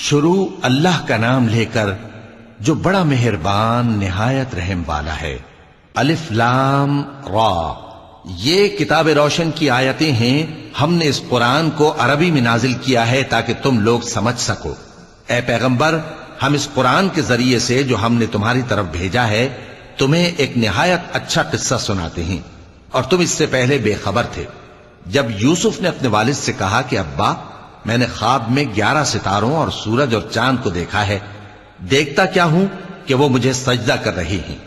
شروع اللہ کا نام لے کر جو بڑا مہربان نہایت رحم والا ہے۔ الف لام را، یہ کتاب روشن کی آیتیں ہیں۔ ہم نے اس قرآن کو عربی میں نازل کیا ہے تاکہ تم لوگ سمجھ سکو۔ اے پیغمبر، ہم اس قرآن کے ذریعے سے جو ہم نے تمہاری طرف بھیجا ہے تمہیں ایک نہایت اچھا قصہ سناتے ہیں، اور تم اس سے پہلے بے خبر تھے۔ جب یوسف نے اپنے والد سے کہا کہ ابا، میں نے خواب میں 11 ستاروں اور سورج اور چاند کو دیکھا ہے، دیکھتا کیا ہوں کہ وہ مجھے سجدہ کر رہے ہیں۔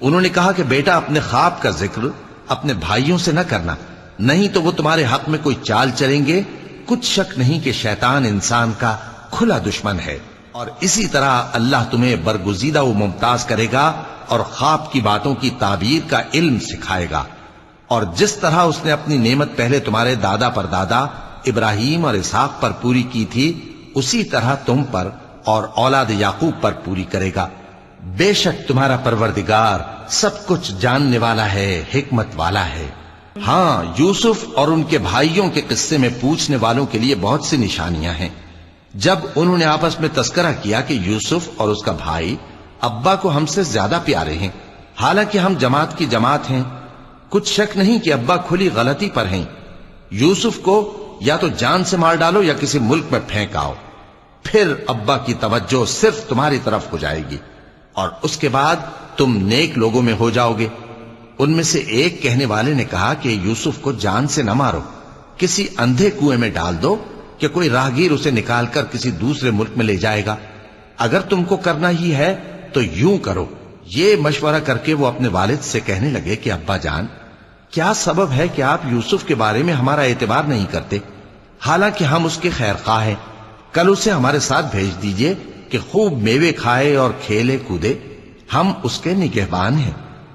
انہوں نے کہا کہ بیٹا، اپنے خواب کا ذکر اپنے بھائیوں سے نہ کرنا، نہیں تو وہ تمہارے حق میں کوئی چال چلیں گے۔ کچھ شک نہیں کہ شیطان انسان کا کھلا دشمن ہے، اور اسی طرح اللہ تمہیں برگزیدہ و ممتاز کرے گا اور خواب کی باتوں کی تعبیر کا علم سکھائے گا، اور جس طرح اس نے اپنی نعمت پہلے تمہارے دادا پر دادا ابراہیم اور اسحاق پر پوری کی تھی، اسی طرح تم پر اور اولاد یعقوب پر پوری کرے گا۔ بے شک تمہارا پروردگار سب کچھ جاننے والا ہے، حکمت والا ہے۔ ہاں، یوسف اور ان کے بھائیوں کے قصے میں پوچھنے والوں کے لیے بہت سی نشانیاں ہیں۔ جب انہوں نے آپس میں تذکرہ کیا کہ یوسف اور اس کا بھائی ابا کو ہم سے زیادہ پیارے ہیں، حالانکہ ہم جماعت کی جماعت ہیں، کچھ شک نہیں کہ ابا کھلی غلطی پر ہیں۔ یوسف کو یا تو جان سے مار ڈالو یا کسی ملک میں پھینک آؤ، پھر ابا کی توجہ صرف تمہاری طرف ہو جائے گی، اور اس کے بعد تم نیک لوگوں میں ہو جاؤ گے۔ ان میں سے ایک کہنے والے نے کہا کہ یوسف کو جان سے نہ مارو، کسی اندھے کنویں میں ڈال دو کہ کوئی راہگیر اسے نکال کر کسی دوسرے ملک میں لے جائے گا۔ اگر تم کو کرنا ہی ہے تو یوں کرو۔ یہ مشورہ کر کے وہ اپنے والد سے کہنے لگے کہ ابا جان، کیا سبب ہے کہ آپ یوسف کے بارے میں ہمارا اعتبار نہیں کرتے، حالانکہ ہم اس کے خیر خواہ ہیں؟ کل اسے ہمارے ساتھ بھیج دیجئے کہ خوب میوے کھائے اور کھیلے کودے، ہم اس کے نگہبان ہیں۔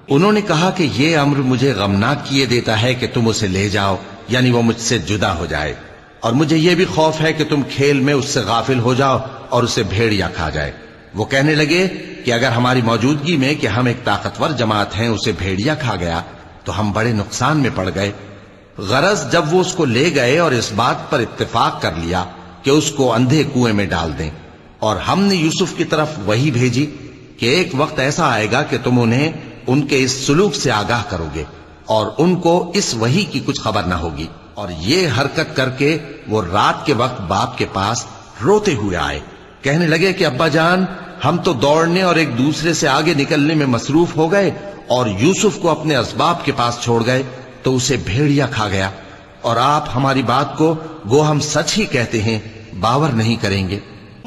انہوں نے کہا کہ یہ امر مجھے غمناک کیے دیتا ہے کہ تم اسے لے جاؤ، یعنی وہ مجھ سے جدا ہو جائے، اور مجھے یہ بھی خوف ہے کہ تم کھیل میں اس سے غافل ہو جاؤ اور اسے بھیڑیا کھا جائے۔ وہ کہنے لگے کہ اگر ہماری موجودگی میں کہ ہم ایک طاقتور جماعت ہیں اسے بھیڑیا کھا گیا تو ہم بڑے نقصان میں پڑ گئے۔ غرض جب وہ اس کو لے گئے اور اس بات پر اتفاق کر لیا کہ اس کو اندھے کنویں میں ڈال دیں، اور ہم نے یوسف کی طرف وحی بھیجی کہ ایک وقت ایسا آئے گا کہ تم انہیں ان کے اس سلوک سے آگاہ کرو گے، اور ان کو اس وحی کی کچھ خبر نہ ہوگی۔ اور یہ حرکت کر کے وہ رات کے وقت باپ کے پاس روتے ہوئے آئے، کہنے لگے کہ ابا جان، ہم تو دوڑنے اور ایک دوسرے سے آگے نکلنے میں مصروف ہو گئے اور یوسف کو اپنے اسباب کے پاس چھوڑ گئے تو اسے بھیڑیا کھا گیا، اور آپ ہماری بات کو گو ہم سچ ہی کہتے ہیں باور نہیں کریں گے۔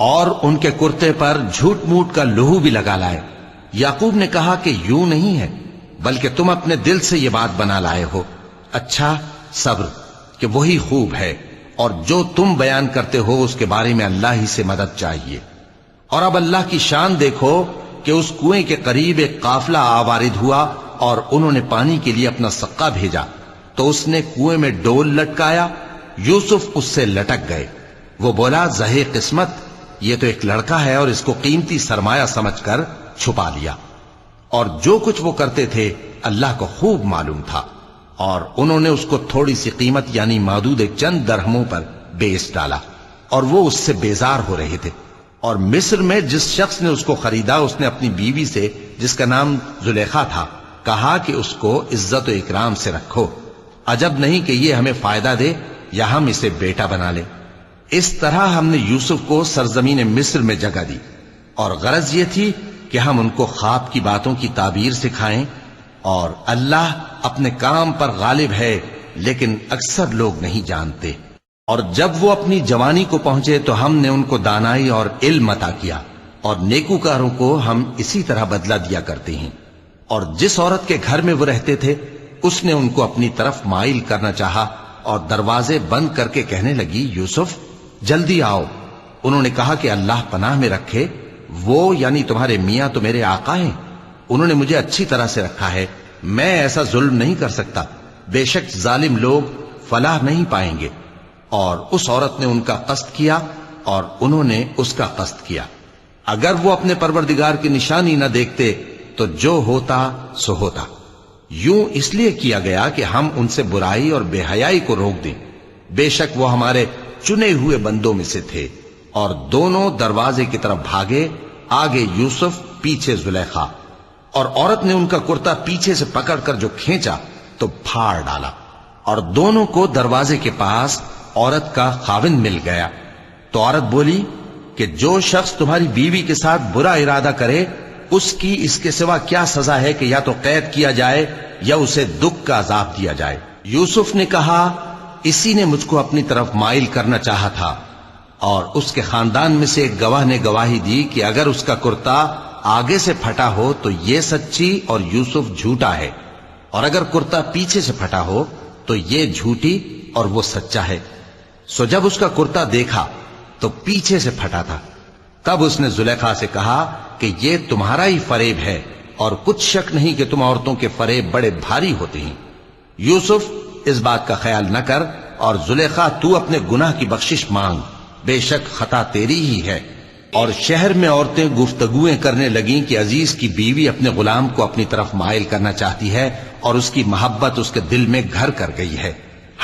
اور ان کے کرتے پر جھوٹ موٹ کا لہو بھی لگا لائے۔ یعقوب نے کہا کہ یوں نہیں ہے، بلکہ تم اپنے دل سے یہ بات بنا لائے ہو۔ اچھا، صبر، کہ وہی خوب ہے، اور جو تم بیان کرتے ہو اس کے بارے میں اللہ ہی سے مدد چاہیے۔ اور اب اللہ کی شان دیکھو کہ اس کنویں کے قریب ایک قافلہ آوارد ہوا اور انہوں نے پانی کے لیے اپنا سقا بھیجا، تو اس نے کنویں میں ڈول لٹکایا، یوسف اس سے لٹک گئے۔ وہ بولا، زہے قسمت، یہ تو ایک لڑکا ہے، اور اس کو قیمتی سرمایہ سمجھ کر چھپا لیا۔ اور جو کچھ وہ کرتے تھے اللہ کو خوب معلوم تھا، اور انہوں نے اس کو تھوڑی سی قیمت یعنی معدود چند درہموں پر بیچ ڈالا، اور وہ اس سے بیزار ہو رہے تھے۔ اور مصر میں جس شخص نے اس کو خریدا اس نے اپنی بیوی سے، جس کا نام زلیخا تھا، کہا کہ اس کو عزت و اکرام سے رکھو، عجب نہیں کہ یہ ہمیں فائدہ دے یا ہم اسے بیٹا بنا لیں۔ اس طرح ہم نے یوسف کو سرزمین مصر میں جگہ دی، اور غرض یہ تھی کہ ہم ان کو خواب کی باتوں کی تعبیر سکھائیں، اور اللہ اپنے کام پر غالب ہے، لیکن اکثر لوگ نہیں جانتے۔ اور جب وہ اپنی جوانی کو پہنچے تو ہم نے ان کو دانائی اور علم عطا کیا، اور نیکوکاروں کو ہم اسی طرح بدلہ دیا کرتے ہیں۔ اور جس عورت کے گھر میں وہ رہتے تھے اس نے ان کو اپنی طرف مائل کرنا چاہا، اور دروازے بند کر کے کہنے لگی، یوسف جلدی آؤ۔ انہوں نے کہا کہ اللہ پناہ میں رکھے، وہ یعنی تمہارے میاں تو میرے آقا ہیں، انہوں نے مجھے اچھی طرح سے رکھا ہے، میں ایسا ظلم نہیں کر سکتا، بے شک ظالم لوگ فلاح نہیں پائیں گے۔ اور اس عورت نے ان کا قصد کیا اور انہوں نے اس کا قصد کیا۔ اگر وہ اپنے پروردگار کی نشانی نہ دیکھتے تو جو ہوتا سو ہوتا۔ یوں اس لیے کیا گیا کہ ہم ان سے برائی اور بے حیائی کو روک دیں، بے شک وہ ہمارے چنے ہوئے بندوں میں سے تھے، اور دونوں دروازے کی طرف بھاگے، آگے یوسف، پیچھے زلیخا، اور عورت نے ان کا کرتا پیچھے سے پکڑ کر جو کھینچا تو پھاڑ ڈالا، اور دونوں کو دروازے کے پاس عورت کا خاوند مل گیا۔ تو عورت بولی کہ جو شخص تمہاری بیوی کے ساتھ برا ارادہ کرے، اس کی اس کے سوا کیا سزا ہے کہ یا تو قید کیا جائے یا اسے دکھ کا عذاب دیا جائے۔ یوسف نے کہا، اسی نے مجھ کو اپنی طرف مائل کرنا چاہا تھا، اور اس کے خاندان میں سے ایک گواہ نے گواہی دی کہ اگر اس کا کرتا آگے سے پھٹا ہو تو یہ سچی اور یوسف جھوٹا ہے، اور اگر کرتا پیچھے سے پھٹا ہو تو یہ جھوٹی اور وہ سچا ہے۔ سو جب اس کا کرتا دیکھا تو پیچھے سے پھٹا تھا، تب اس نے زلیخا سے کہا کہ یہ تمہارا ہی فریب ہے، اور کچھ شک نہیں کہ تم عورتوں کے فریب بڑے بھاری ہوتے ہیں۔ یوسف، اس بات کا خیال نہ کر، اور زلیخا تو اپنے گناہ کی بخشش مانگ، بے شک خطا تیری ہی ہے۔ اور شہر میں عورتیں گفتگویں کرنے لگیں کہ عزیز کی بیوی اپنے غلام کو اپنی طرف مائل کرنا چاہتی ہے، اور اس کی محبت اس کے دل میں گھر کر گئی ہے،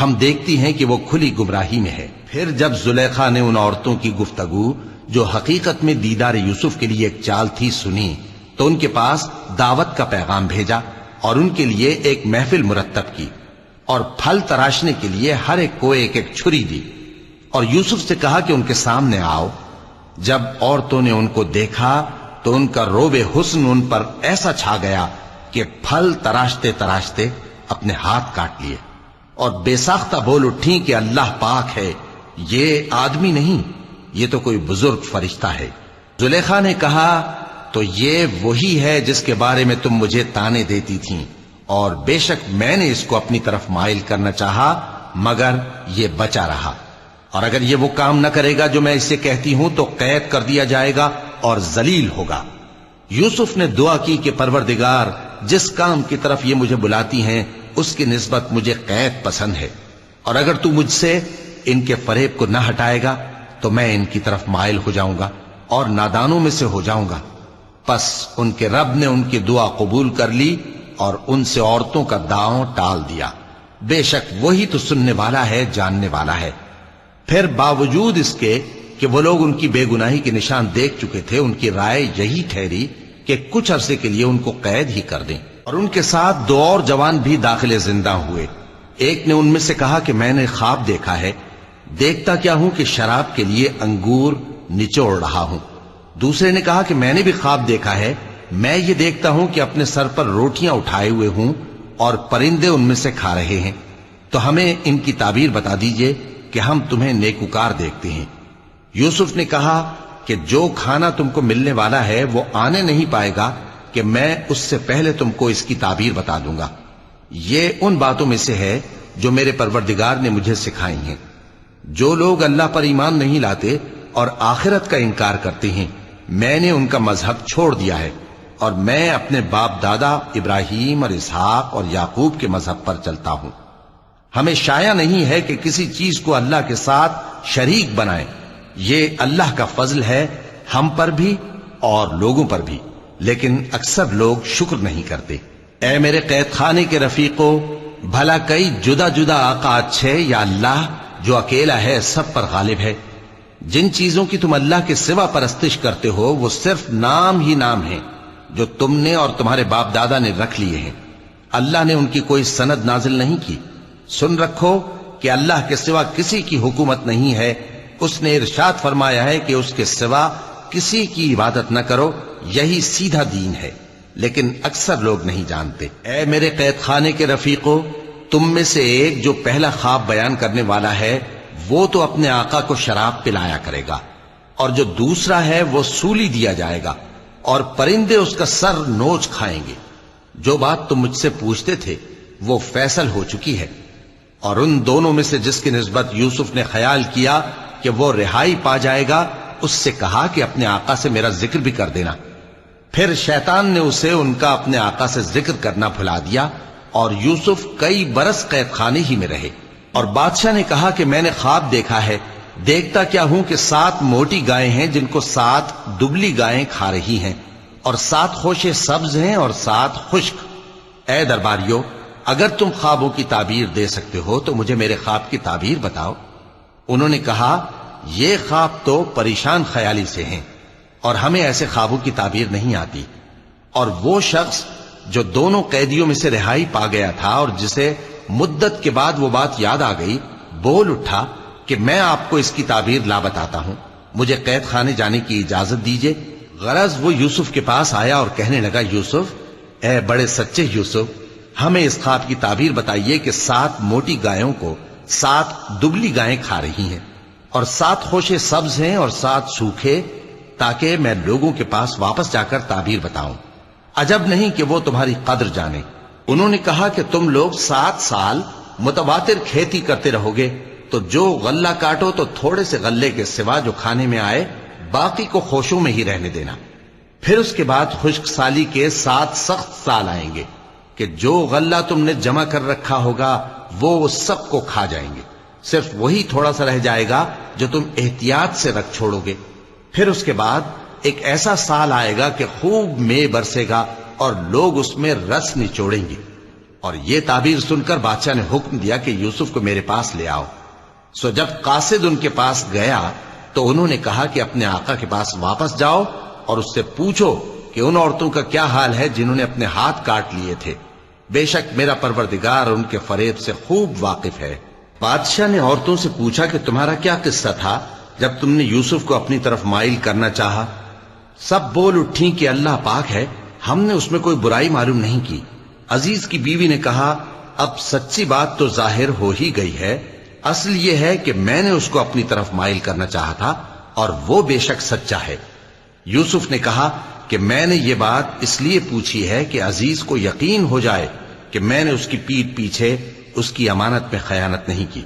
ہم دیکھتی ہیں کہ وہ کھلی گمراہی میں ہے۔ پھر جب زلیخا نے ان عورتوں کی گفتگو جو حقیقت میں دیدار یوسف کے لیے ایک چال تھی سنی، تو ان کے پاس دعوت کا پیغام بھیجا اور ان کے لیے ایک محفل مرتب کی، اور پھل تراشنے کے لیے ہر ایک کو ایک ایک چھری دی، اور یوسف سے کہا کہ ان کے سامنے آؤ۔ جب عورتوں نے ان کو دیکھا تو ان کا روب حسن ان پر ایسا چھا گیا کہ پھل تراشتے تراشتے اپنے ہاتھ کاٹ لیے، اور بے ساختہ بول اٹھیں کہ اللہ پاک ہے، یہ آدمی نہیں، یہ تو کوئی بزرگ فرشتہ ہے۔ زلیخا نے کہا، تو یہ وہی ہے جس کے بارے میں تم مجھے تانے دیتی تھیں، اور بے شک میں نے اس کو اپنی طرف مائل کرنا چاہا، مگر یہ بچا رہا، اور اگر یہ وہ کام نہ کرے گا جو میں اسے کہتی ہوں تو قید کر دیا جائے گا اور ذلیل ہوگا۔ یوسف نے دعا کی کہ پروردگار، جس کام کی طرف یہ مجھے بلاتی ہیں اس کی نسبت مجھے قید پسند ہے، اور اگر تو مجھ سے ان کے فریب کو نہ ہٹائے گا تو میں ان کی طرف مائل ہو جاؤں گا اور نادانوں میں سے ہو جاؤں گا۔ پس ان کے رب نے ان کی دعا قبول کر لی اور ان سے عورتوں کا داؤں ٹال دیا، بے شک وہی تو سننے والا ہے، جاننے والا ہے۔ پھر باوجود اس کے کہ وہ لوگ ان کی بے گناہی کے نشان دیکھ چکے تھے، ان کی رائے یہی ٹھہری کہ کچھ عرصے کے لیے ان کو قید ہی کر دیں، اور ان کے ساتھ دو اور جوان بھی داخل زندہ ہوئے۔ ایک نے ان میں سے کہا کہ میں نے خواب دیکھا ہے، دیکھتا کیا ہوں کہ شراب کے لیے انگور نچوڑ رہا ہوں۔ دوسرے نے کہا کہ میں نے بھی خواب دیکھا ہے، میں یہ دیکھتا ہوں کہ اپنے سر پر روٹیاں اٹھائے ہوئے ہوں اور پرندے ان میں سے کھا رہے ہیں، تو ہمیں ان کی تعبیر بتا دیجئے کہ ہم تمہیں نیکوکار دیکھتے ہیں۔ یوسف نے کہا کہ جو کھانا تم کو ملنے والا ہے وہ آنے نہیں پائے گا کہ میں اس سے پہلے تم کو اس کی تعبیر بتا دوں گا۔ یہ ان باتوں میں سے ہے جو میرے پروردگار نے مجھے سکھائی ہیں۔ جو لوگ اللہ پر ایمان نہیں لاتے اور آخرت کا انکار کرتے ہیں، میں نے ان کا مذہب چھوڑ دیا ہے، اور میں اپنے باپ دادا ابراہیم اور اسحاق اور یعقوب کے مذہب پر چلتا ہوں۔ ہمیں شایع نہیں ہے کہ کسی چیز کو اللہ کے ساتھ شریک بنائیں، یہ اللہ کا فضل ہے ہم پر بھی اور لوگوں پر بھی، لیکن اکثر لوگ شکر نہیں کرتے۔ اے میرے قید خانے کے رفیقو، بھلا کئی جدا جدا آقا اچھے یا اللہ جو اکیلا ہے سب پر غالب ہے؟ جن چیزوں کی تم اللہ کے سوا پرستش کرتے ہو وہ صرف نام ہی نام ہیں جو تم نے اور تمہارے باپ دادا نے رکھ لیے ہیں، اللہ نے ان کی کوئی سند نازل نہیں کی۔ سن رکھو کہ اللہ کے سوا کسی کی حکومت نہیں ہے، اس نے ارشاد فرمایا ہے کہ اس کے سوا کسی کی عبادت نہ کرو، یہی سیدھا دین ہے، لیکن اکثر لوگ نہیں جانتے۔ اے میرے قید خانے کے رفیقو، تم میں سے ایک جو پہلا خواب بیان کرنے والا ہے وہ تو اپنے آقا کو شراب پلایا کرے گا، اور جو دوسرا ہے وہ سولی دیا جائے گا، اور پرندے اس کا سر نوچ کھائیں گے۔ جو بات تم مجھ سے پوچھتے تھے وہ فیصل ہو چکی ہے۔ اور ان دونوں میں سے جس کی نسبت یوسف نے خیال کیا کہ وہ رہائی پا جائے گا، اس سے کہا کہ اپنے آقا سے میرا ذکر بھی کر دینا۔ پھر شیطان نے اسے ان کا اپنے آقا سے ذکر کرنا بھلا دیا، اور یوسف کئی برس قید خانے ہی میں رہے۔ اور بادشاہ نے کہا کہ میں نے خواب دیکھا ہے، دیکھتا کیا ہوں کہ 7 موٹی گائیں ہیں جن کو 7 دبلی گائیں کھا رہی ہیں، اور 7 خوشے سبز ہیں اور 7 خشک۔ اے درباریو، اگر تم خوابوں کی تعبیر دے سکتے ہو تو مجھے میرے خواب کی تعبیر بتاؤ۔ انہوں نے کہا، یہ خواب تو پریشان خیالی سے ہیں اور ہمیں ایسے خوابوں کی تعبیر نہیں آتی۔ اور وہ شخص جو دونوں قیدیوں میں سے رہائی پا گیا تھا اور جسے مدت کے بعد وہ بات یاد آ گئی، بول اٹھا کہ میں آپ کو اس کی تعبیر لا بتاتا ہوں، مجھے قید خانے جانے کی اجازت دیجیے۔ غرض وہ یوسف کے پاس آیا اور کہنے لگا، یوسف، اے بڑے سچے یوسف، ہمیں اس خواب کی تعبیر بتائیے کہ 7 موٹی گایوں کو 7 دبلی گائیں کھا رہی ہیں اور 7 خوشے سبز ہیں اور 7 سوکھے، تاکہ میں لوگوں کے پاس واپس جا کر تعبیر بتاؤں۔ عجب نہیں کہ وہ تمہاری قدر جانے۔ انہوں نے کہا کہ تم لوگ 7 سال متواتر کھیتی کرتے رہو گے، تو جو غلہ کاٹو تو تھوڑے سے غلے کے سوا جو کھانے میں آئے باقی کو خوشوں میں ہی رہنے دینا۔ پھر اس کے بعد خشک سالی کے 7 سخت سال آئیں گے کہ جو غلہ تم نے جمع کر رکھا ہوگا وہ سب کو کھا جائیں گے، صرف وہی تھوڑا سا رہ جائے گا جو تم احتیاط سے رکھ چھوڑو گے۔ پھر اس کے بعد ایک ایسا سال آئے گا کہ خوب مے برسے گا اور لوگ اس میں رس نچوڑیں گے۔ اور یہ تعبیر سن کر بادشاہ نے حکم دیا کہ یوسف کو میرے پاس لے آؤ۔ سو جب قاصد ان کے پاس گیا تو انہوں نے کہا کہ اپنے آقا کے پاس واپس جاؤ اور اس سے پوچھو کہ ان عورتوں کا کیا حال ہے جنہوں نے اپنے ہاتھ کاٹ لیے تھے، بے شک میرا پروردگار ان کے فریب سے خوب واقف ہے۔ بادشاہ نے عورتوں سے پوچھا کہ تمہارا کیا قصہ تھا جب تم نے یوسف کو اپنی طرف مائل کرنا چاہا؟ سب بول اٹھیں کہ اللہ پاک ہے، ہم نے اس میں کوئی برائی معلوم نہیں کی۔ عزیز کی بیوی نے کہا، اب سچی بات تو ظاہر ہو ہی گئی ہے، اصل یہ ہے کہ میں نے اس کو اپنی طرف مائل کرنا چاہا تھا اور وہ بے شک سچا ہے۔ یوسف نے کہا کہ میں نے یہ بات اس لیے پوچھی ہے کہ عزیز کو یقین ہو جائے کہ میں نے اس کی پیٹھ پیچھے اس کی امانت میں خیانت نہیں کی،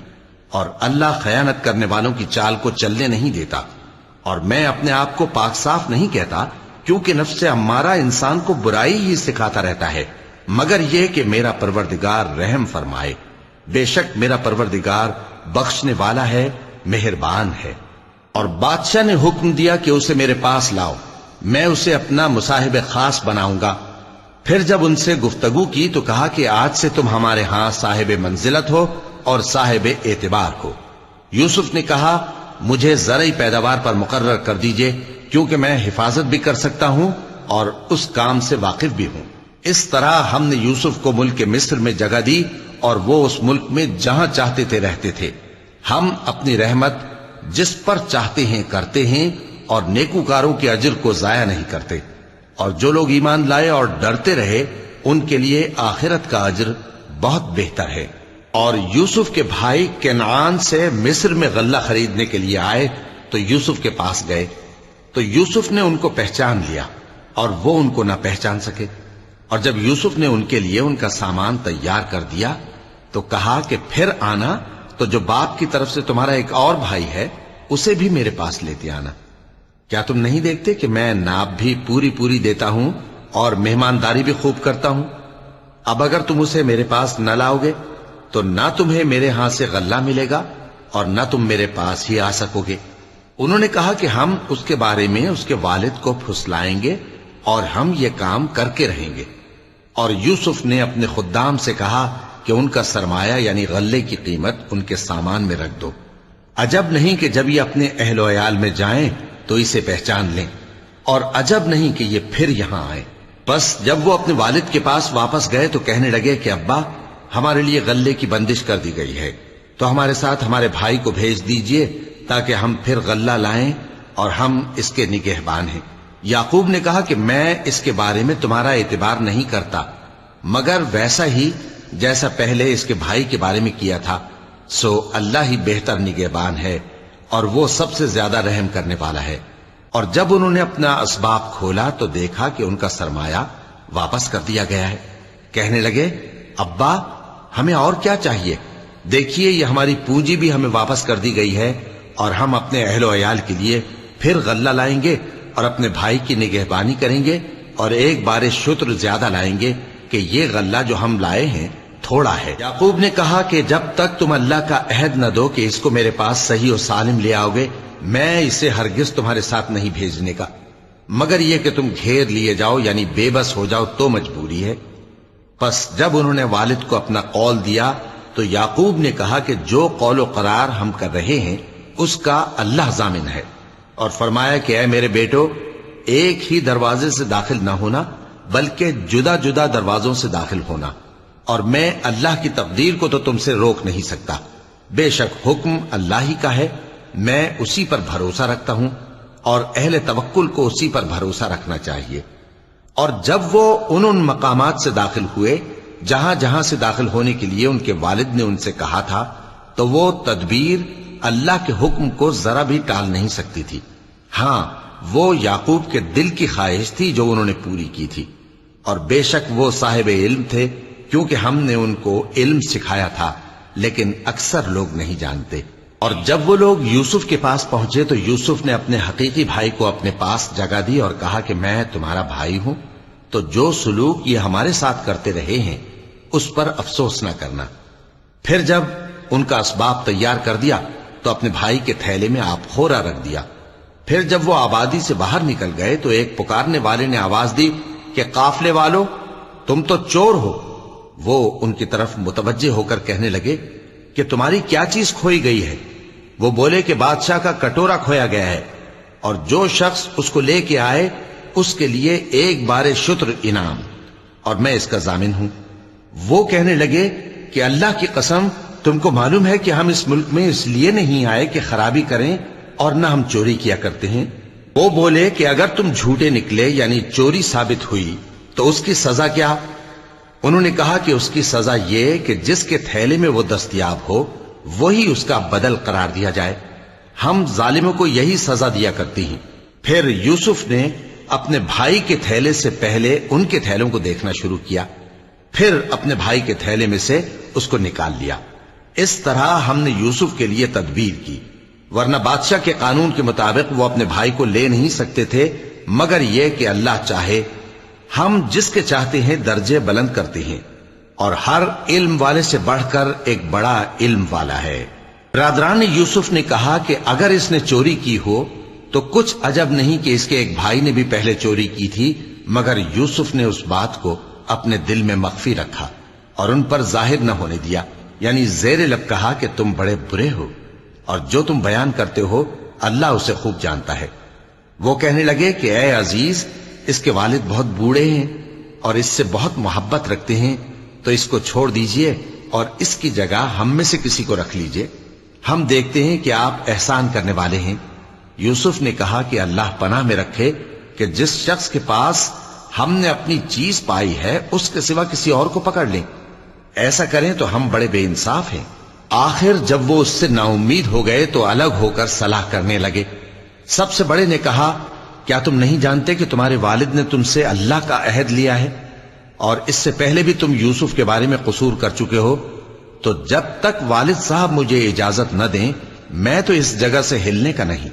اور اللہ خیانت کرنے والوں کی چال کو چلنے نہیں دیتا۔ اور میں اپنے آپ کو پاک صاف نہیں کہتا، کیونکہ نفس امارہ انسان کو برائی ہی سکھاتا رہتا ہے، مگر یہ کہ میرا پروردگار رحم فرمائے، بے شک میرا پروردگار بخشنے والا ہے، مہربان ہے۔ اور بادشاہ نے حکم دیا کہ اسے میرے پاس لاؤ، میں اسے اپنا مصاحب خاص بناؤں گا۔ پھر جب ان سے گفتگو کی تو کہا کہ آج سے تم ہمارے ہاں صاحب منزلت ہو اور صاحب اعتبار ہو۔ یوسف نے کہا، مجھے زرعی پیداوار پر مقرر کر دیجئے، کیونکہ میں حفاظت بھی کر سکتا ہوں اور اس کام سے واقف بھی ہوں۔ اس طرح ہم نے یوسف کو ملک مصر میں جگہ دی اور وہ اس ملک میں جہاں چاہتے تھے رہتے تھے۔ ہم اپنی رحمت جس پر چاہتے ہیں کرتے ہیں اور نیکوکاروں کے اجر کو ضائع نہیں کرتے، اور جو لوگ ایمان لائے اور ڈرتے رہے ان کے لیے آخرت کا اجر بہت بہتر ہے۔ اور یوسف کے بھائی کنعان سے مصر میں غلہ خریدنے کے لیے آئے تو یوسف کے پاس گئے، تو یوسف نے ان کو پہچان لیا اور وہ ان کو نہ پہچان سکے۔ اور جب یوسف نے ان کے لیے ان کا سامان تیار کر دیا تو کہا کہ پھر آنا تو جو باپ کی طرف سے تمہارا ایک اور بھائی ہے اسے بھی میرے پاس لیتے آنا۔ کیا تم نہیں دیکھتے کہ میں ناب بھی پوری دیتا ہوں اور مہمانداری بھی خوب کرتا ہوں؟ اب اگر تم اسے میرے پاس نہ لاؤ گے تو نہ تمہیں میرے ہاں سے غلہ ملے گا اور نہ تم میرے پاس ہی آ سکو گے۔ انہوں نے کہا کہ ہم اس کے بارے میں اس کے والد کو پھسلائیں گے اور ہم یہ کام کر کے رہیں گے۔ اور یوسف نے اپنے خدام سے کہا کہ ان کا سرمایہ یعنی غلے کی قیمت ان کے سامان میں رکھ دو۔ عجب نہیں کہ جب یہ اپنے اہل و عیال میں جائیں تو اسے پہچان لیں، اور عجب نہیں کہ یہ پھر یہاں آئیں۔ بس جب وہ اپنے والد کے پاس واپس گئے تو کہنے لگے کہ ابا، ہمارے لیے غلے کی بندش کر دی گئی ہے، تو ہمارے ساتھ ہمارے بھائی کو بھیج دیجئے تاکہ ہم پھر غلہ لائیں اور ہم اس کے نگہبان ہیں۔ یعقوب نے کہا کہ میں اس کے بارے میں تمہارا اعتبار نہیں کرتا، مگر ویسا ہی جیسا پہلے اس کے بھائی کے بارے میں کیا تھا، سو اللہ ہی بہتر نگہبان ہے اور وہ سب سے زیادہ رحم کرنے والا ہے۔ اور جب انہوں نے اپنا اسباب کھولا تو دیکھا کہ ان کا سرمایہ واپس کر دیا گیا ہے۔ کہنے لگے، ابا ہمیں اور کیا چاہیے؟ دیکھیے یہ ہماری پونجی بھی ہمیں واپس کر دی گئی ہے، اور ہم اپنے اہل و عیال کے لیے پھر غلہ لائیں گے اور اپنے بھائی کی نگہبانی کریں گے، اور ایک بار شتر زیادہ لائیں گے کہ یہ غلہ جو ہم لائے ہیں تھوڑا ہے۔ یعقوب نے کہا کہ جب تک تم اللہ کا عہد نہ دو کہ اس کو میرے پاس صحیح و سالم لے آؤ گے، میں اسے ہرگز تمہارے ساتھ نہیں بھیجنے کا، مگر یہ کہ تم گھیر لیے جاؤ یعنی بے بس ہو جاؤ تو مجبوری ہے۔ پس جب انہوں نے والد کو اپنا قول دیا تو یعقوب نے کہا کہ جو قول و قرار ہم کر رہے ہیں اس کا اللہ ضامن ہے۔ اور فرمایا کہ اے میرے بیٹو، ایک ہی دروازے سے داخل نہ ہونا بلکہ جدا جدا دروازوں سے داخل ہونا، اور میں اللہ کی تقدیر کو تو تم سے روک نہیں سکتا۔ بے شک حکم اللہ ہی کا ہے، میں اسی پر بھروسہ رکھتا ہوں، اور اہل توکل کو اسی پر بھروسہ رکھنا چاہیے۔ اور جب وہ ان مقامات سے داخل ہوئے جہاں جہاں سے داخل ہونے کے لیے ان کے والد نے ان سے کہا تھا، تو وہ تدبیر اللہ کے حکم کو ذرا بھی ٹال نہیں سکتی تھی۔ ہاں، وہ یعقوب کے دل کی خواہش تھی جو انہوں نے پوری کی تھی، اور بے شک وہ صاحب علم تھے، کیونکہ ہم نے ان کو علم سکھایا تھا، لیکن اکثر لوگ نہیں جانتے۔ اور جب وہ لوگ یوسف کے پاس پہنچے تو یوسف نے اپنے حقیقی بھائی کو اپنے پاس جگہ دی اور کہا کہ میں تمہارا بھائی ہوں، تو جو سلوک یہ ہمارے ساتھ کرتے رہے ہیں اس پر افسوس نہ کرنا۔ پھر جب ان کا اسباب تیار کر دیا تو اپنے بھائی کے تھیلے میں آپ خورا رکھ دیا۔ پھر جب وہ آبادی سے باہر نکل گئے تو ایک پکارنے والے نے آواز دی کہ قافلے والو، تم تو چور ہو۔ وہ ان کی طرف متوجہ ہو کر کہنے لگے کہ تمہاری کیا چیز کھوئی گئی ہے؟ وہ بولے کہ بادشاہ کا کٹورا کھویا گیا ہے، اور جو شخص اس کو لے کے آئے اس کے لیے ایک بار شتر انعام، اور میں اس کا ضامن ہوں۔ وہ کہنے لگے کہ اللہ کی قسم، تم کو معلوم ہے کہ ہم اس ملک میں اس لیے نہیں آئے کہ خرابی کریں، اور نہ ہم چوری کیا کرتے ہیں۔ وہ بولے کہ اگر تم جھوٹے نکلے یعنی چوری ثابت ہوئی تو اس کی سزا کیا؟ انہوں نے کہا کہ اس کی سزا یہ کہ جس کے تھیلے میں وہ دستیاب ہو وہی اس کا بدل قرار دیا جائے۔ ہم ظالموں کو یہی سزا دیا کرتی ہیں۔ پھر یوسف نے اپنے بھائی کے تھیلے سے پہلے ان کے تھیلوں کو دیکھنا شروع کیا، پھر اپنے بھائی کے تھیلے میں سے اس کو نکال لیا۔ اس طرح ہم نے یوسف کے لیے تدبیر کی، ورنہ بادشاہ کے قانون کے مطابق وہ اپنے بھائی کو لے نہیں سکتے تھے، مگر یہ کہ اللہ چاہے۔ ہم جس کے چاہتے ہیں درجے بلند کرتے ہیں، اور ہر علم والے سے بڑھ کر ایک بڑا علم والا ہے۔ برادران یوسف نے کہا کہ اگر اس نے چوری کی ہو تو کچھ عجب نہیں کہ اس کے ایک بھائی نے بھی پہلے چوری کی تھی، مگر یوسف نے اس بات کو اپنے دل میں مخفی رکھا اور ان پر ظاہر نہ ہونے دیا، یعنی زیر لب کہا کہ تم بڑے برے ہو، اور جو تم بیان کرتے ہو اللہ اسے خوب جانتا ہے۔ وہ کہنے لگے کہ اے عزیز، اس کے والد بہت بوڑھے ہیں اور اس سے بہت محبت رکھتے ہیں، تو اس کو چھوڑ دیجئے اور اس کی جگہ ہم میں سے کسی کو رکھ لیجئے، ہم دیکھتے ہیں کہ آپ احسان کرنے والے ہیں۔ یوسف نے کہا کہ اللہ پناہ میں رکھے کہ جس شخص کے پاس ہم نے اپنی چیز پائی ہے اس کے سوا کسی اور کو پکڑ لیں، ایسا کریں تو ہم بڑے بے انصاف ہیں۔ آخر جب وہ اس سے نا امید ہو گئے تو الگ ہو کر صلاح کرنے لگے۔ سب سے بڑے نے کہا کیا تم نہیں جانتے کہ تمہارے والد نے تم سے اللہ کا عہد لیا ہے، اور اس سے پہلے بھی تم یوسف کے بارے میں قصور کر چکے ہو، تو جب تک والد صاحب مجھے اجازت نہ دیں میں تو اس جگہ سے ہلنے کا نہیں،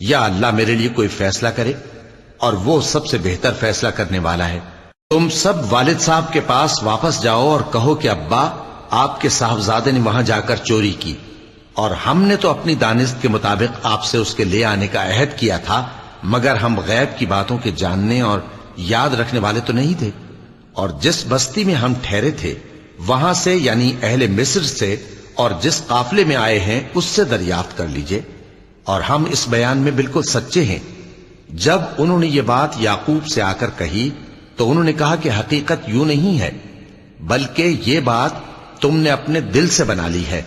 یا اللہ میرے لیے کوئی فیصلہ کرے، اور وہ سب سے بہتر فیصلہ کرنے والا ہے۔ تم سب والد صاحب کے پاس واپس جاؤ اور کہو کہ ابا، آپ کے صاحبزادے نے وہاں جا کر چوری کی، اور ہم نے تو اپنی دانست کے مطابق آپ سے اس کے لے آنے کا عہد کیا تھا، مگر ہم غیب کی باتوں کے جاننے اور یاد رکھنے والے تو نہیں تھے، اور جس بستی میں ہم ٹھہرے تھے وہاں سے یعنی اہل مصر سے اور جس قافلے میں آئے ہیں اس سے دریافت کر لیجئے، اور ہم اس بیان میں بالکل سچے ہیں۔ جب انہوں نے یہ بات یعقوب سے آ کر کہی تو انہوں نے کہا کہ حقیقت یوں نہیں ہے، بلکہ یہ بات تم نے اپنے دل سے بنا لی ہے،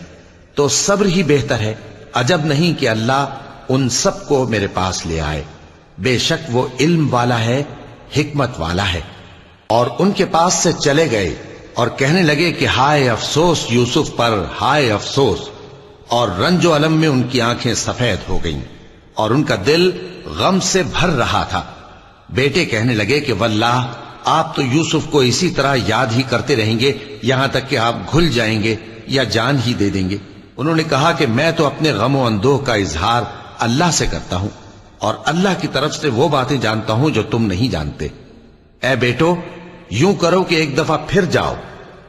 تو صبر ہی بہتر ہے۔ عجب نہیں کہ اللہ ان سب کو میرے پاس لے آئے، بے شک وہ علم والا ہے، حکمت والا ہے۔ اور ان کے پاس سے چلے گئے اور کہنے لگے کہ ہائے افسوس یوسف پر، ہائے افسوس، اور رنج و الم میں ان کی آنکھیں سفید ہو گئیں اور ان کا دل غم سے بھر رہا تھا۔ بیٹے کہنے لگے کہ واللہ آپ تو یوسف کو اسی طرح یاد ہی کرتے رہیں گے یہاں تک کہ آپ گھل جائیں گے یا جان ہی دے دیں گے۔ انہوں نے کہا کہ میں تو اپنے غم و اندوہ کا اظہار اللہ سے کرتا ہوں، اور اللہ کی طرف سے وہ باتیں جانتا ہوں جو تم نہیں جانتے۔ اے بیٹو، یوں کرو کہ ایک دفعہ پھر جاؤ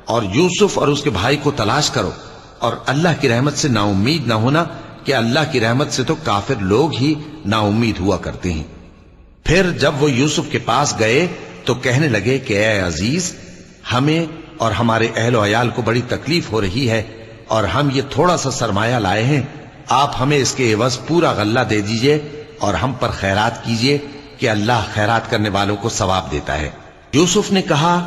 اور یوسف اور اس کے بھائی کو تلاش کرو، اور اللہ کی رحمت سے نا امید نہ ہونا کہ اللہ کی رحمت سے تو کافر لوگ ہی نا امید ہوا کرتے ہیں۔ پھر جب وہ یوسف کے پاس گئے تو کہنے لگے کہ اے عزیز، ہمیں اور ہمارے اہل و عیال کو بڑی تکلیف ہو رہی ہے، اور ہم یہ تھوڑا سا سرمایہ لائے ہیں آپ ہمیں اس کے عوض پورا غلہ دے دیجئے اور ہم پر خیرات کیجئے کہ اللہ خیرات کرنے والوں کو ثواب دیتا ہے۔ یوسف نے کہا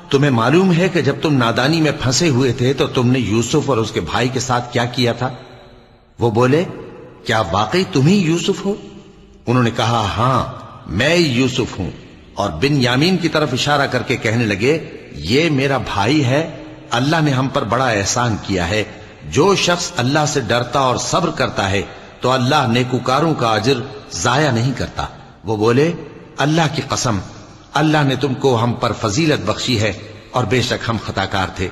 تمہیں معلوم ہے کہ جب تم نادانی میں پھنسے ہوئے تھے تو تم نے یوسف اور اس کے بھائی کے ساتھ کیا کیا تھا؟ وہ بولے کیا واقعی تم ہی یوسف ہو؟ انہوں نے کہا ہاں میں یوسف ہوں، اور بن یامین کی طرف اشارہ کر کے کہنے لگے یہ میرا بھائی ہے، اللہ نے ہم پر بڑا احسان کیا ہے۔ جو شخص اللہ سے ڈرتا اور صبر کرتا ہے تو اللہ نیکوکاروں کا اجر ضائع نہیں کرتا۔ وہ بولے اللہ کی قسم اللہ نے تم کو ہم پر فضیلت بخشی ہے اور بے شک ہم خطا کار تھے۔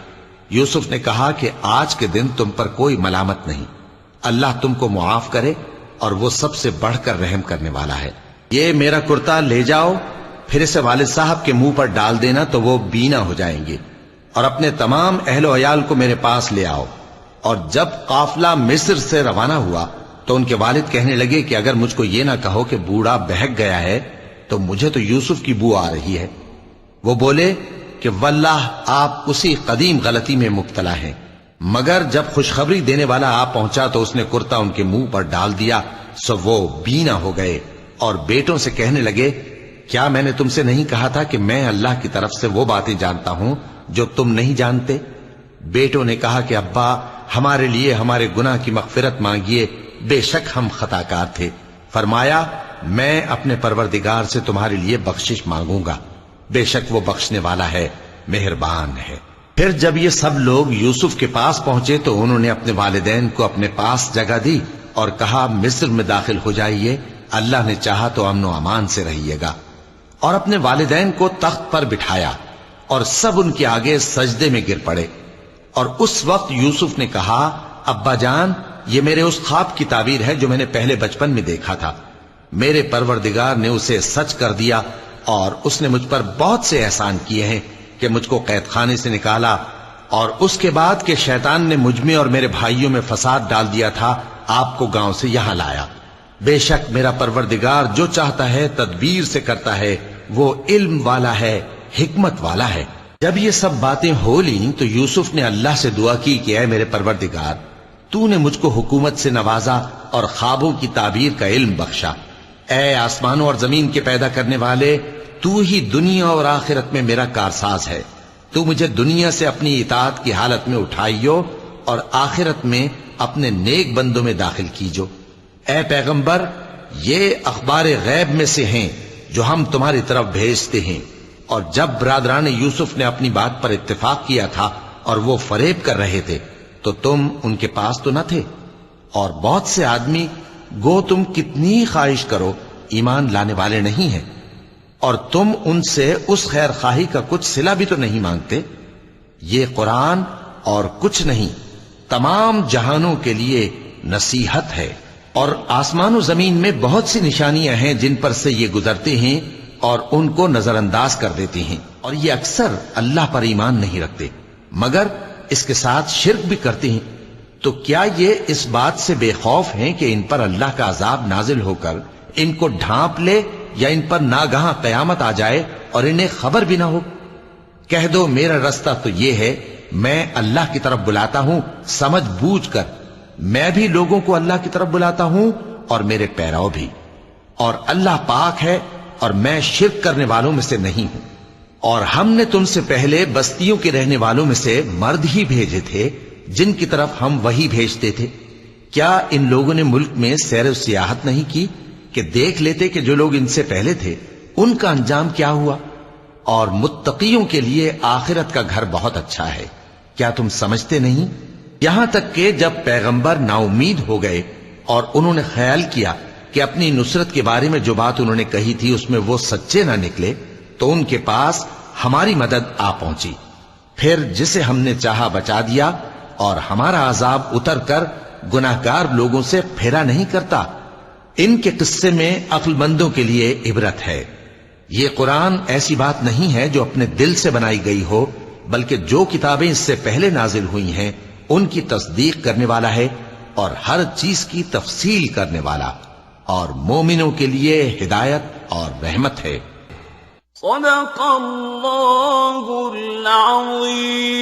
یوسف نے کہا کہ آج کے دن تم پر کوئی ملامت نہیں، اللہ تم کو معاف کرے اور وہ سب سے بڑھ کر رحم کرنے والا ہے۔ یہ میرا کرتا لے جاؤ، پھر اسے والد صاحب کے منہ پر ڈال دینا تو وہ بینا ہو جائیں گے، اور اپنے تمام اہل و عیال کو میرے پاس لے آؤ۔ اور جب قافلہ مصر سے روانہ ہوا تو ان کے والد کہنے لگے کہ اگر مجھ کو یہ نہ کہو کہ بوڑھا بہک گیا ہے تو مجھے تو یوسف کی بو آ رہی ہے۔ وہ بولے کہ واللہ آپ اسی قدیم غلطی میں مبتلا ہیں۔ مگر جب خوشخبری دینے والا آ پہنچا تو اس نے کرتا ان کے منہ پر ڈال دیا، سو وہ بینا ہو گئے اور بیٹوں سے کہنے لگے کیا میں نے تم سے نہیں کہا تھا کہ میں اللہ کی طرف سے وہ باتیں جانتا ہوں جو تم نہیں جانتے؟ بیٹوں نے کہا کہ ابا ہمارے لیے ہمارے گناہ کی مغفرت مانگیے، بے شک ہم خطا کار تھے۔ فرمایا میں اپنے پروردگار سے تمہارے لیے بخشش مانگوں گا، بے شک وہ بخشنے والا ہے، مہربان ہے۔ پھر جب یہ سب لوگ یوسف کے پاس پہنچے تو انہوں نے اپنے والدین کو اپنے پاس جگہ دی اور کہا مصر میں داخل ہو جائیے، اللہ نے چاہا تو امن و امان سے رہیے گا۔ اور اپنے والدین کو تخت پر بٹھایا اور سب ان کے آگے سجدے میں گر پڑے۔ اور اس وقت یوسف نے کہا ابا جان یہ میرے اس خواب کی تعبیر ہے جو میں نے پہلے بچپن میں دیکھا تھا، میرے پروردگار نے اسے سچ کر دیا اور اس نے مجھ پر بہت سے احسان کیے ہیں کہ مجھ کو قید خانے سے نکالا، اور اس کے بعد کہ شیطان نے مجھ میں اور میرے بھائیوں میں فساد ڈال دیا تھا آپ کو گاؤں سے یہاں لایا۔ بے شک میرا پروردگار جو چاہتا ہے تدبیر سے کرتا ہے، وہ علم والا ہے، حکمت والا ہے۔ جب یہ سب باتیں ہو لیں تو یوسف نے اللہ سے دعا کی کہ اے میرے پروردگار تو نے مجھ کو حکومت سے نوازا اور خوابوں کی تعبیر کا علم بخشا۔ اے آسمانوں اور زمین کے پیدا کرنے والے، تو ہی دنیا اور آخرت میں میرا کارساز ہے، تو مجھے دنیا سے اپنی اطاعت کی حالت میں اٹھائیو اور آخرت میں اپنے نیک بندوں میں داخل کیجو۔ اے پیغمبر یہ اخبار غیب میں سے ہیں جو ہم تمہاری طرف بھیجتے ہیں۔ اور جب برادران یوسف نے اپنی بات پر اتفاق کیا تھا اور وہ فریب کر رہے تھے تو تم ان کے پاس تو نہ تھے، اور بہت سے آدمی گو تم کتنی خواہش کرو ایمان لانے والے نہیں ہیں، اور تم ان سے اس خیر خواہی کا کچھ صلہ بھی تو نہیں مانگتے۔ یہ قرآن اور کچھ نہیں تمام جہانوں کے لیے نصیحت ہے، اور آسمان و زمین میں بہت سی نشانیاں ہیں جن پر سے یہ گزرتے ہیں اور ان کو نظر انداز کر دیتے ہیں، اور یہ اکثر اللہ پر ایمان نہیں رکھتے مگر اس کے ساتھ شرک بھی کرتے ہیں۔ تو کیا یہ اس بات سے بے خوف ہیں کہ ان پر اللہ کا عذاب نازل ہو کر ان کو ڈھانپ لے یا ان پر ناگہاں قیامت آ جائے اور انہیں خبر بھی نہ ہو؟ کہہ دو میرا رستہ تو یہ ہے، میں اللہ کی طرف بلاتا ہوں سمجھ بوجھ کر، میں بھی لوگوں کو اللہ کی طرف بلاتا ہوں اور میرے پیراؤ بھی، اور اللہ پاک ہے اور میں شرک کرنے والوں میں سے نہیں ہوں۔ اور ہم نے تم سے پہلے بستیوں کے رہنے والوں میں سے مرد ہی بھیجے تھے جن کی طرف ہم وہی بھیجتے تھے۔ کیا ان لوگوں نے ملک میں سیر و سیاحت نہیں کی کہ دیکھ لیتے کہ جو لوگ ان سے پہلے تھے ان کا انجام کیا ہوا؟ اور متقیوں کے لیے آخرت کا گھر بہت اچھا ہے، کیا تم سمجھتے نہیں؟ یہاں تک کہ جب پیغمبر نا امید ہو گئے اور انہوں نے خیال کیا کہ اپنی نصرت کے بارے میں جو بات انہوں نے کہی تھی اس میں وہ سچے نہ نکلے، تو ان کے پاس ہماری مدد آ پہنچی، پھر جسے ہم نے چاہا بچا دیا، اور ہمارا عذاب اتر کر گناہگار لوگوں سے پھیرا نہیں کرتا۔ ان کے قصے میں عقل مندوں کے لیے عبرت ہے۔ یہ قرآن ایسی بات نہیں ہے جو اپنے دل سے بنائی گئی ہو، بلکہ جو کتابیں اس سے پہلے نازل ہوئی ہیں ان کی تصدیق کرنے والا ہے اور ہر چیز کی تفصیل کرنے والا، اور مومنوں کے لیے ہدایت اور رحمت ہے۔ صدق اللہ العظیم۔